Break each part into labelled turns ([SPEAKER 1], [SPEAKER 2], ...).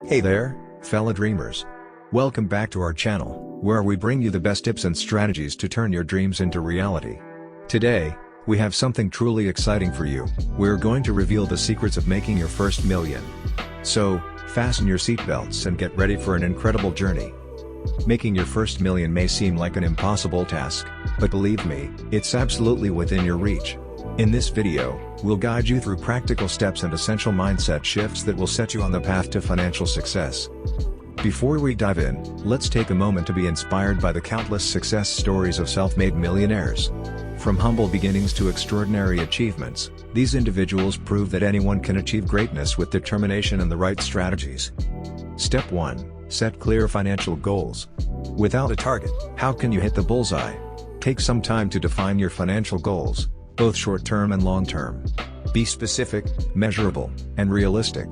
[SPEAKER 1] Hey there, fellow dreamers. Welcome back to our channel, where we bring you the best tips and strategies to turn your dreams into reality. Today, we have something truly exciting for you. We're going to reveal the secrets of making your first million. So, fasten your seatbelts and get ready for an incredible journey. Making your first million may seem like an impossible task, but believe me, it's absolutely within your reach. In this video, we'll guide you through practical steps and essential mindset shifts that will set you on the path to financial success. Before we dive in, let's take a moment to be inspired by the countless success stories of self-made millionaires. From humble beginnings to extraordinary achievements, these individuals prove that anyone can achieve greatness with determination and the right strategies. Step 1. Set clear financial goals. Without a target, how can you hit the bullseye? Take some time to define your financial goals, both short-term and long-term. Be specific, measurable, and realistic.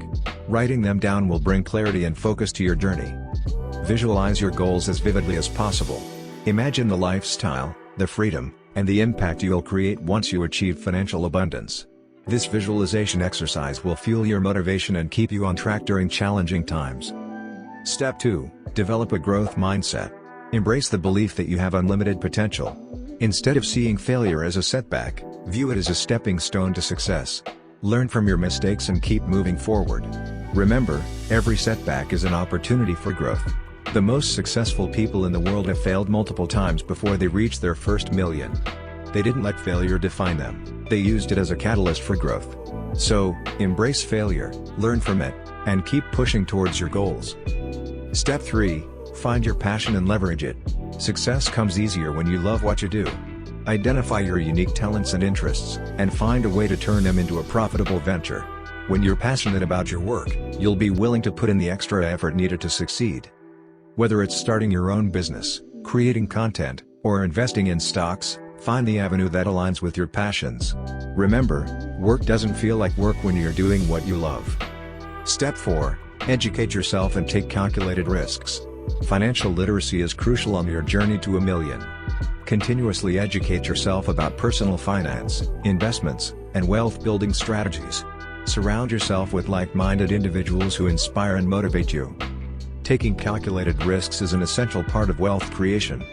[SPEAKER 1] Writing them down will bring clarity and focus to your journey. Visualize your goals as vividly as possible. Imagine the lifestyle, the freedom, and the impact you'll create once you achieve financial abundance. This visualization exercise will fuel your motivation and keep you on track during challenging times. Step 2. Develop a growth mindset. Embrace the belief that you have unlimited potential. Instead of seeing failure as a setback, view it as a stepping stone to success. Learn from your mistakes and keep moving forward. Remember, every setback is an opportunity for growth. The most successful people in the world have failed multiple times before they reached their first million. They didn't let failure define them, they used it as a catalyst for growth. So, embrace failure, learn from it, and keep pushing towards your goals. Step 3. Find your passion and leverage it. Success comes easier when you love what you do. Identify your unique talents and interests, and find a way to turn them into a profitable venture. When you're passionate about your work, you'll be willing to put in the extra effort needed to succeed. Whether it's starting your own business, creating content, or investing in stocks, find the avenue that aligns with your passions. Remember, work doesn't feel like work when you're doing what you love. Step 4. Educate yourself and take calculated risks. Financial literacy is crucial on your journey to a million. Continuously educate yourself about personal finance, investments, and wealth-building strategies. Surround yourself with like-minded individuals who inspire and motivate you. Taking calculated risks is an essential part of wealth creation.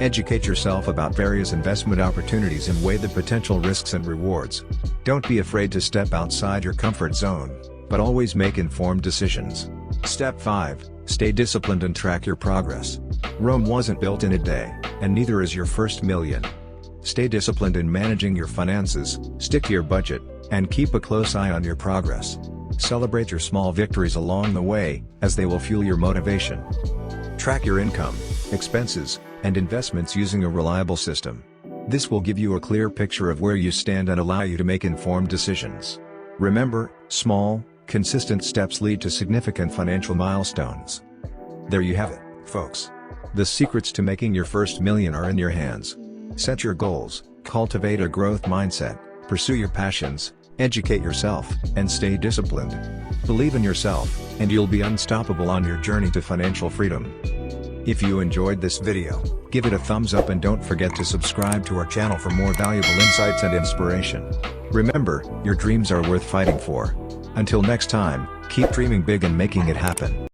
[SPEAKER 1] Educate yourself about various investment opportunities and weigh the potential risks and rewards. Don't be afraid to step outside your comfort zone, but always make informed decisions. Step 5. Stay disciplined and track your progress. Rome wasn't built in a day, and neither is your first million. Stay disciplined in managing your finances, stick to your budget, and keep a close eye on your progress. Celebrate your small victories along the way, as they will fuel your motivation. Track your income, expenses, and investments using a reliable system. This will give you a clear picture of where you stand and allow you to make informed decisions. Remember, small, consistent steps lead to significant financial milestones. There you have it, folks. The secrets to making your first million are in your hands. Set your goals, cultivate a growth mindset, pursue your passions, educate yourself, and stay disciplined. Believe in yourself, and you'll be unstoppable on your journey to financial freedom. If you enjoyed this video, give it a thumbs up and don't forget to subscribe to our channel for more valuable insights and inspiration. Remember, your dreams are worth fighting for. Until next time, keep dreaming big and making it happen.